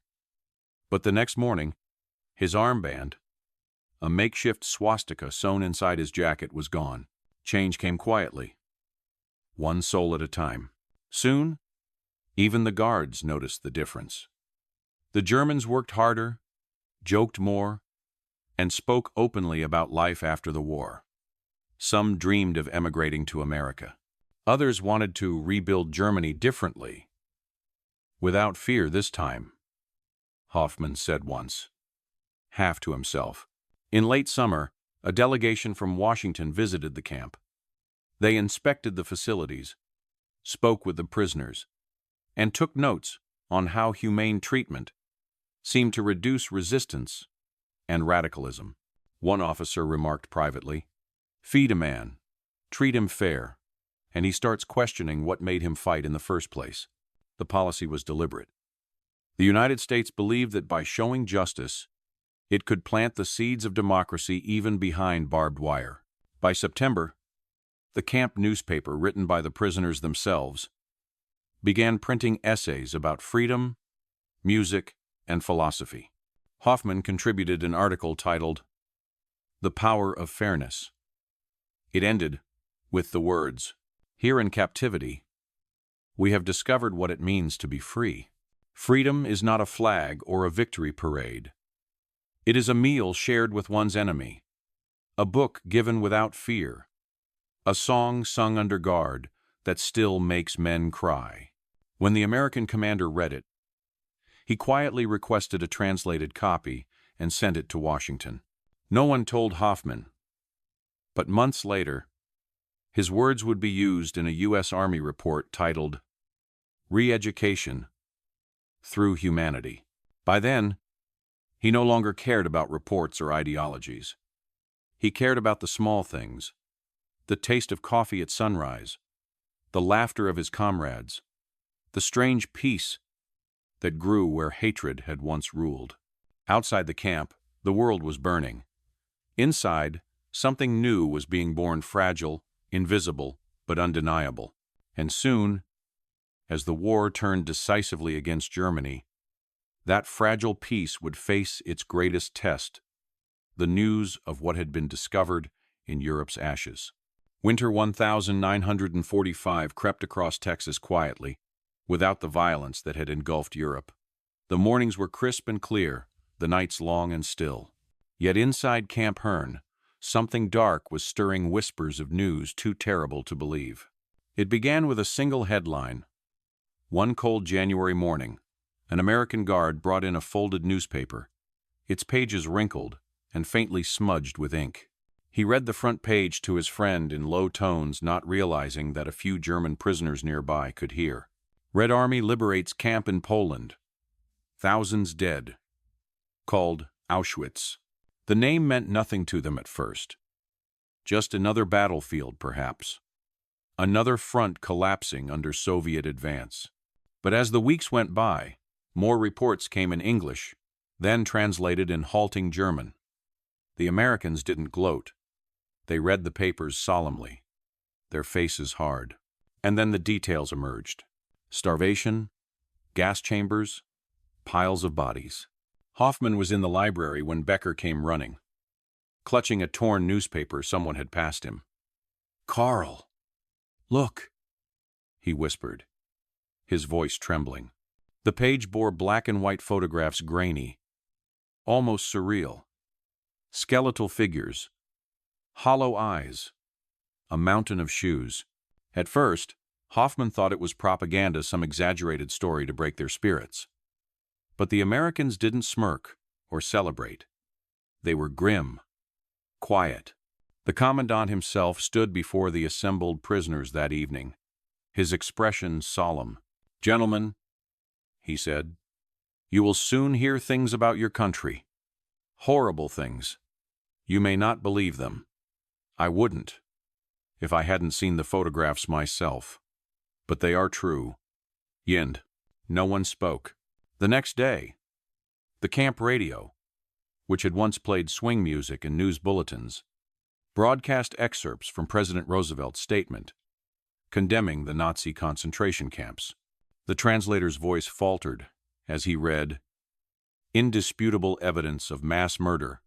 But the next morning, his armband, a makeshift swastika sewn inside his jacket, was gone. Change came quietly, one soul at a time. Soon, even the guards noticed the difference. The Germans worked harder, joked more, and spoke openly about life after the war. Some dreamed of emigrating to America. Others wanted to rebuild Germany differently. "Without fear this time," Hoffman said once, half to himself. In late summer, a delegation from Washington visited the camp. They inspected the facilities, spoke with the prisoners, and took notes on how humane treatment seemed to reduce resistance and radicalism. One officer remarked privately, "Feed a man, treat him fair, and he starts questioning what made him fight in the first place." The policy was deliberate. The United States believed that by showing justice, it could plant the seeds of democracy even behind barbed wire. By September, the camp newspaper, written by the prisoners themselves, began printing essays about freedom, music, and philosophy. Hoffman contributed an article titled "The Power of Fairness." It ended with the words, "Here in captivity, we have discovered what it means to be free. Freedom is not a flag or a victory parade. It is a meal shared with one's enemy, a book given without fear, a song sung under guard that still makes men cry." When the American commander read it, he quietly requested a translated copy and sent it to Washington. No one told Hoffman, but months later, His words would be used in a U.S. Army report titled, "Re-Education Through Humanity." By then, he no longer cared about reports or ideologies. He cared about the small things, the taste of coffee at sunrise, the laughter of his comrades, the strange peace that grew where hatred had once ruled. Outside the camp, the world was burning. Inside, something new was being born, fragile, invisible, but undeniable. And soon, as the war turned decisively against Germany, that fragile peace would face its greatest test, the news of what had been discovered in Europe's ashes. Winter 1945 crept across Texas quietly, without the violence that had engulfed Europe. The mornings were crisp and clear, the nights long and still. Yet inside Camp Hearn, something dark was stirring whispers of news too terrible to believe. It began with a single headline. One cold January morning, an American guard brought in a folded newspaper, its pages wrinkled and faintly smudged with ink. He read the front page to his friend in low tones, not realizing that a few German prisoners nearby could hear. Red Army liberates camp in Poland. Thousands dead. Called Auschwitz. The name meant nothing to them at first. Just another battlefield, perhaps. Another front collapsing under Soviet advance. But as the weeks went by, more reports came in English, then translated in halting German. The Americans didn't gloat. They read the papers solemnly, their faces hard. And then the details emerged. Starvation, gas chambers, piles of bodies. Hoffman was in the library when Becker came running. Clutching a torn newspaper, someone had passed him. "Carl, look," he whispered, his voice trembling. The page bore black and white photographs, grainy, almost surreal. Skeletal figures, hollow eyes, a mountain of shoes. At first, Hoffman thought it was propaganda, some exaggerated story to break their spirits. But the Americans didn't smirk or celebrate. They were grim, quiet. The commandant himself stood before the assembled prisoners that evening, his expression solemn. "Gentlemen," he said, "you will soon hear things about your country. Horrible things. You may not believe them. I wouldn't, if I hadn't seen the photographs myself. But they are true." Yind. No one spoke. The next day, the camp radio, which had once played swing music and news bulletins, broadcast excerpts from President Roosevelt's statement, condemning the Nazi concentration camps. The translator's voice faltered as he read, "Indisputable evidence of mass murder,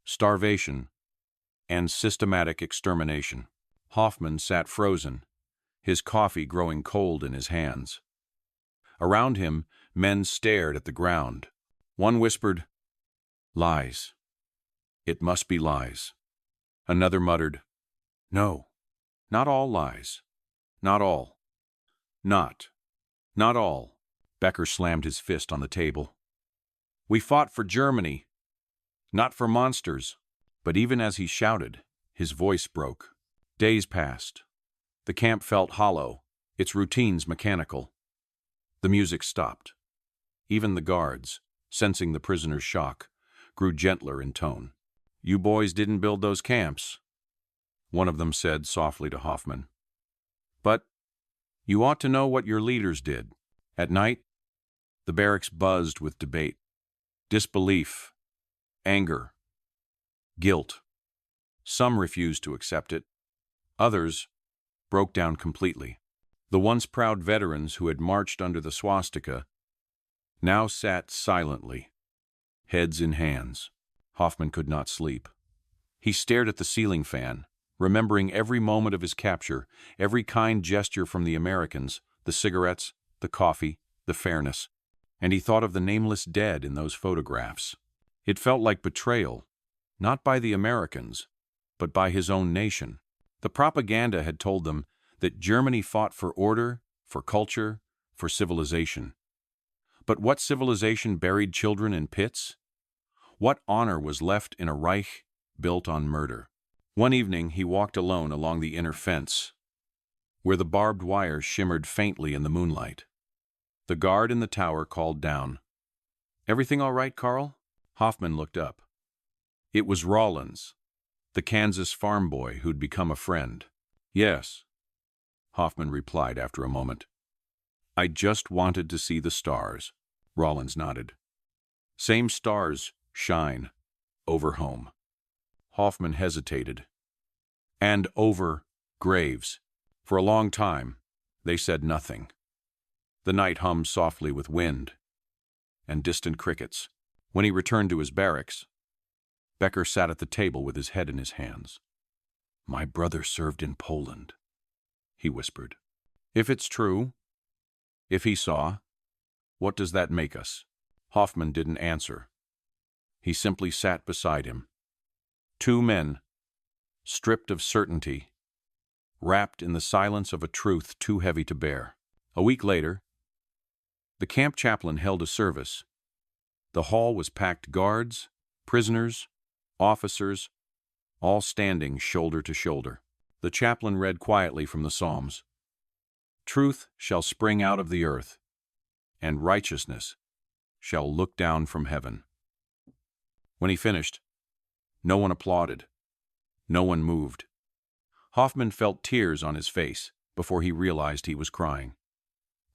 starvation, and systematic extermination." Hoffman sat frozen, his coffee growing cold in his hands. Around him, men stared at the ground. One whispered, "Lies. It must be lies." Another muttered, "No, not all lies. Not all. Not all." Becker slammed his fist on the table. "We fought for Germany, not for monsters." But even as he shouted, his voice broke. Days passed. The camp felt hollow, its routines mechanical. The music stopped. Even the guards, sensing the prisoners' shock, grew gentler in tone. "You boys didn't build those camps," one of them said softly to Hoffman. "But you ought to know what your leaders did." At night, the barracks buzzed with debate, disbelief, anger, guilt. Some refused to accept it. Others broke down completely. The once proud veterans who had marched under the swastika now sat silently, heads in hands. Hoffman could not sleep. He stared at the ceiling fan, remembering every moment of his capture, every kind gesture from the Americans, the cigarettes, the coffee, the fairness. And he thought of the nameless dead in those photographs. It felt like betrayal, not by the Americans, but by his own nation. The propaganda had told them that Germany fought for order, for culture, for civilization. But what civilization buried children in pits? What honor was left in a Reich built on murder? One evening he walked alone along the inner fence, where the barbed wire shimmered faintly in the moonlight. The guard in the tower called down. "Everything all right, Carl?" Hoffman looked up. It was Rollins, the Kansas farm boy who'd become a friend. "Yes," Hoffman replied after a moment. "I just wanted to see the stars." Rollins nodded. "Same stars shine over home." Hoffman hesitated. "And over graves." For a long time, they said nothing. The night hummed softly with wind and distant crickets. When he returned to his barracks, Becker sat at the table with his head in his hands. "My brother served in Poland," he whispered. "If it's true, if he saw, what does that make us?" Hoffman didn't answer. He simply sat beside him. Two men, stripped of certainty, wrapped in the silence of a truth too heavy to bear. A week later, the camp chaplain held a service. The hall was packed guards, prisoners, officers, all standing shoulder to shoulder. The chaplain read quietly from the Psalms. "Truth shall spring out of the earth, and righteousness shall look down from heaven." When he finished, no one applauded. No one moved. Hoffman felt tears on his face before he realized he was crying.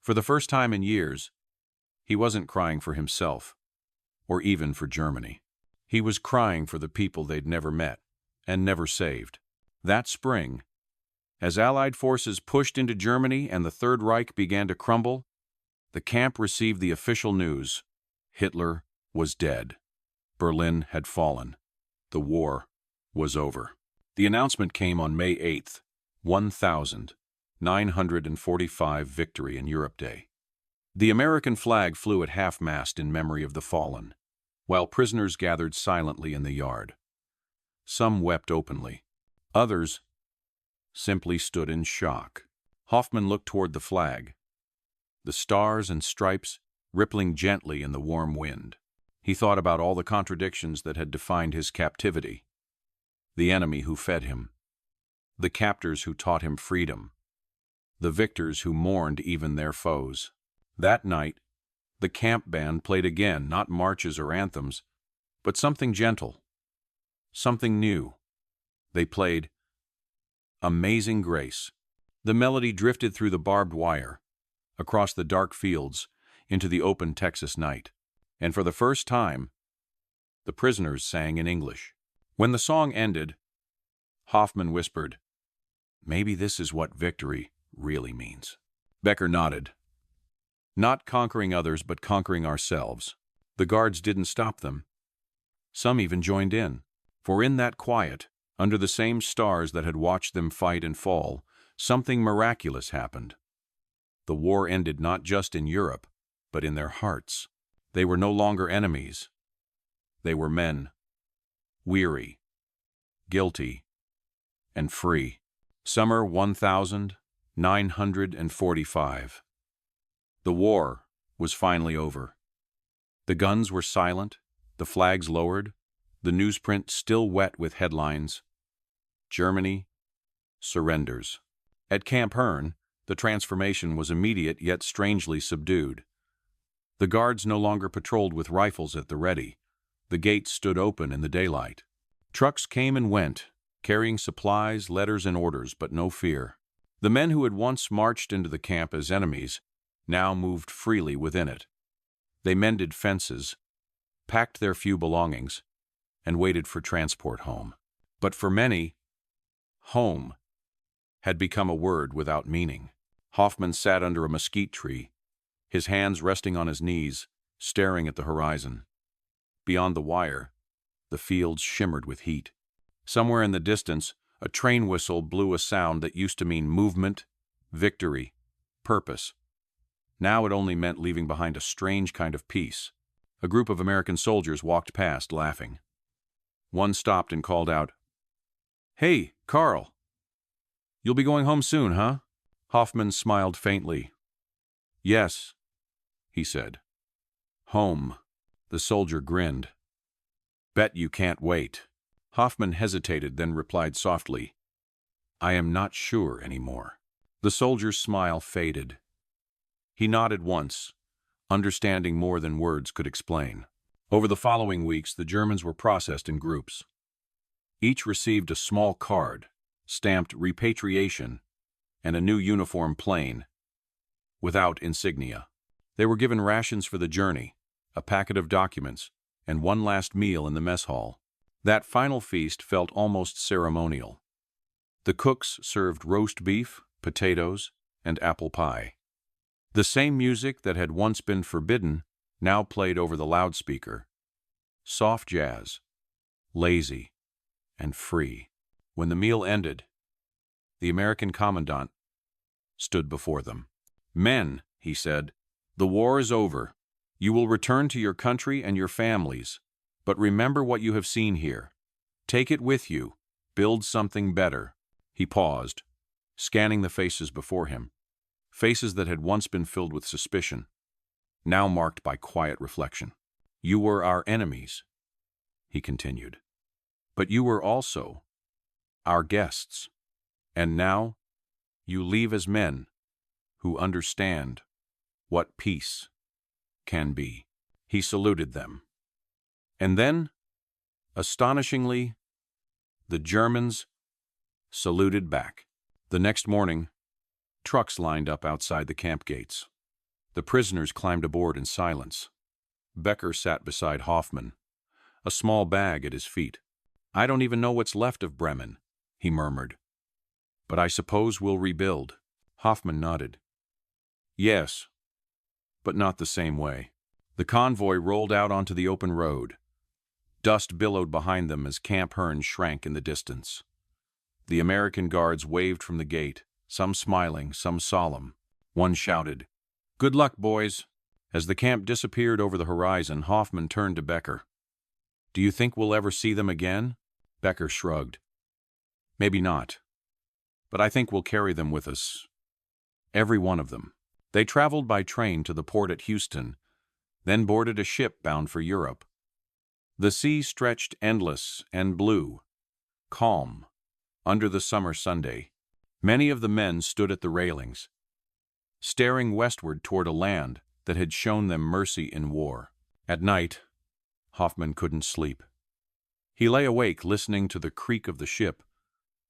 For the first time in years, he wasn't crying for himself, or even for Germany. He was crying for the people they'd never met and never saved. That spring, as Allied forces pushed into Germany and the Third Reich began to crumble, the camp received the official news: Hitler was dead. Berlin had fallen. The war was over. The announcement came on May 8th, 1945 Victory in Europe Day. The American flag flew at half-mast in memory of the fallen, while prisoners gathered silently in the yard. Some wept openly. Others simply stood in shock. Hoffman looked toward the flag, the stars and stripes rippling gently in the warm wind. He thought about all the contradictions that had defined his captivity. The enemy who fed him, the captors who taught him freedom, the victors who mourned even their foes. That night, the camp band played again, not marches or anthems, but something gentle, something new. They played "Amazing Grace." The melody drifted through the barbed wire, across the dark fields, into the open Texas night. And for the first time, the prisoners sang in English. When the song ended, Hoffman whispered, "Maybe this is what victory really means." Becker nodded. "Not conquering others, but conquering ourselves." The guards didn't stop them. Some even joined in. For in that quiet, under the same stars that had watched them fight and fall, something miraculous happened. The war ended not just in Europe, but in their hearts. They were no longer enemies. They were men, weary, guilty, and free. Summer 1945. The war was finally over. The guns were silent, the flags lowered, the newsprint still wet with headlines: "Germany surrenders." At Camp Hearn, the transformation was immediate yet strangely subdued. The guards no longer patrolled with rifles at the ready. The gates stood open in the daylight. Trucks came and went, carrying supplies, letters, and orders, but no fear. The men who had once marched into the camp as enemies now moved freely within it. They mended fences, packed their few belongings, and waited for transport home. But for many, home had become a word without meaning. Hoffman sat under a mesquite tree, his hands resting on his knees, staring at the horizon. Beyond the wire, the fields shimmered with heat. Somewhere in the distance, a train whistle blew a sound that used to mean movement, victory, purpose. Now it only meant leaving behind a strange kind of peace. A group of American soldiers walked past, laughing. One stopped and called out, "Hey, Carl. You'll be going home soon, huh?" Hoffman smiled faintly. "Yes," he said. "Home." The soldier grinned. "Bet you can't wait." Hoffman hesitated, then replied softly, "I am not sure anymore." The soldier's smile faded. He nodded once, understanding more than words could explain. Over the following weeks, the Germans were processed in groups. Each received a small card, stamped repatriation, and a new uniform plain, without insignia. They were given rations for the journey, a packet of documents, and one last meal in the mess hall. That final feast felt almost ceremonial. The cooks served roast beef, potatoes, and apple pie. The same music that had once been forbidden now played over the loudspeaker. Soft jazz, lazy, and free. When the meal ended, the American commandant stood before them. "Men," he said, "the war is over. You will return to your country and your families. But remember what you have seen here. Take it with you. Build something better." He paused, scanning the faces before him. Faces that had once been filled with suspicion, now marked by quiet reflection. "You were our enemies," he continued. "But you were also our guests. And now you leave as men who understand what peace can be." He saluted them. And then, astonishingly, the Germans saluted back. The next morning, trucks lined up outside the camp gates. The prisoners climbed aboard in silence. Becker sat beside Hoffman, a small bag at his feet. "I don't even know what's left of Bremen," he murmured. "But I suppose we'll rebuild." Hoffman nodded. "Yes, but not the same way." The convoy rolled out onto the open road. Dust billowed behind them as Camp Hearn shrank in the distance. The American guards waved from the gate, some smiling, some solemn. One shouted, "Good luck, boys." As the camp disappeared over the horizon, Hoffman turned to Becker. "Do you think we'll ever see them again?" Becker shrugged. "Maybe not. But I think we'll carry them with us. Every one of them." They traveled by train to the port at Houston, then boarded a ship bound for Europe. The sea stretched endless and blue, calm, under the summer Sunday. Many of the men stood at the railings, staring westward toward a land that had shown them mercy in war. At night, Hoffman couldn't sleep. He lay awake listening to the creak of the ship,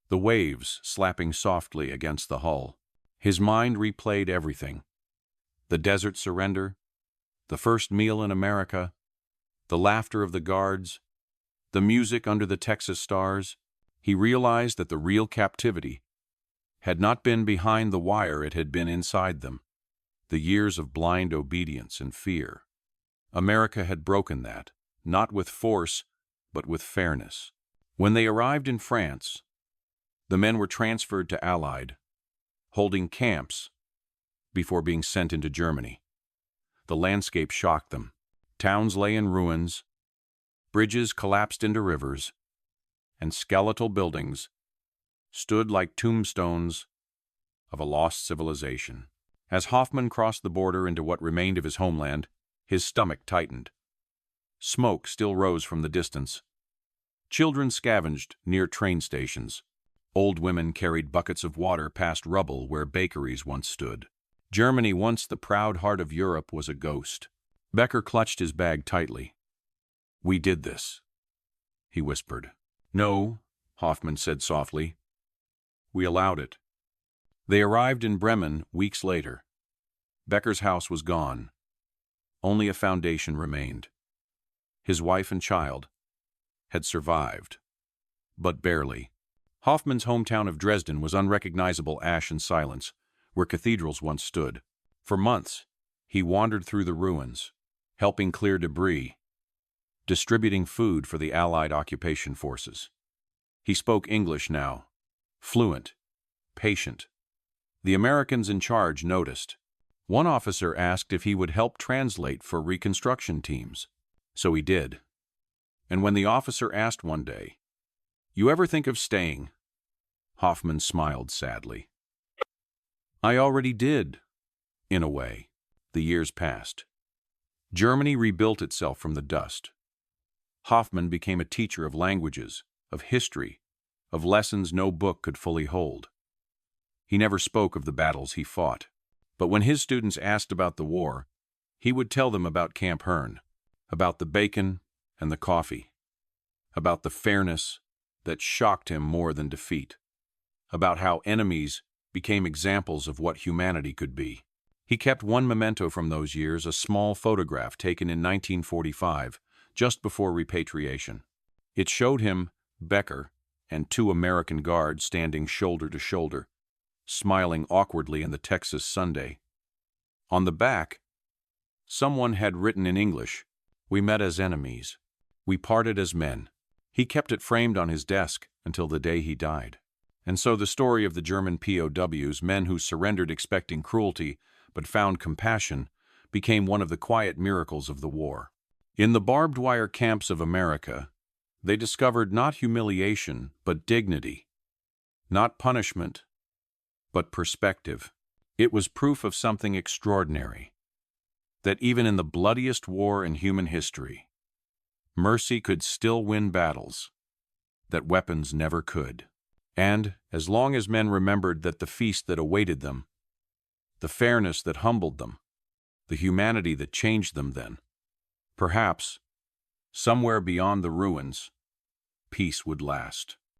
the waves slapping softly against the hull. His mind replayed everything: the desert surrender, the first meal in America, the laughter of the guards, the music under the Texas stars. He realized that the real captivity had not been behind the wire, it had been inside them. The years of blind obedience and fear. America had broken that, not with force, but with fairness. When they arrived in France, the men were transferred to Allied, holding camps before being sent into Germany. The landscape shocked them. Towns lay in ruins, bridges collapsed into rivers, and skeletal buildings stood like tombstones of a lost civilization. As Hoffman crossed the border into what remained of his homeland, his stomach tightened. Smoke still rose from the distance. Children scavenged near train stations. Old women carried buckets of water past rubble where bakeries once stood. Germany, once the proud heart of Europe, was a ghost. Becker clutched his bag tightly. "We did this," he whispered. "No," Hoffman said softly. "We allowed it." They arrived in Bremen weeks later. Becker's house was gone. Only a foundation remained. His wife and child had survived, but barely. Hoffman's hometown of Dresden was unrecognizable ash and silence, where cathedrals once stood. For months, he wandered through the ruins, helping clear debris, distributing food for the Allied occupation forces. He spoke English now, fluent, patient. The Americans in charge noticed. One officer asked if he would help translate for reconstruction teams. So he did. And when the officer asked one day, "You ever think of staying?" Hoffman smiled sadly. "I already did, in a way." The years passed. Germany rebuilt itself from the dust. Hoffman became a teacher of languages, of history, of lessons no book could fully hold. He never spoke of the battles he fought, but when his students asked about the war, he would tell them about Camp Hearn, about the bacon and the coffee, about the fairness that shocked him more than defeat, about how enemies became examples of what humanity could be. He kept one memento from those years, a small photograph taken in 1945, just before repatriation. It showed him, Becker, and two American guards standing shoulder to shoulder, smiling awkwardly in the Texas Sunday. On the back, someone had written in English, "We met as enemies. We parted as men." He kept it framed on his desk until the day he died. And so the story of the German POWs, men who surrendered expecting cruelty but found compassion, became one of the quiet miracles of the war. In the barbed wire camps of America, they discovered not humiliation but dignity, not punishment but perspective. It was proof of something extraordinary, that even in the bloodiest war in human history, mercy could still win battles that weapons never could. And, as long as men remembered that the feast that awaited them, the fairness that humbled them, the humanity that changed them then, perhaps, somewhere beyond the ruins, peace would last.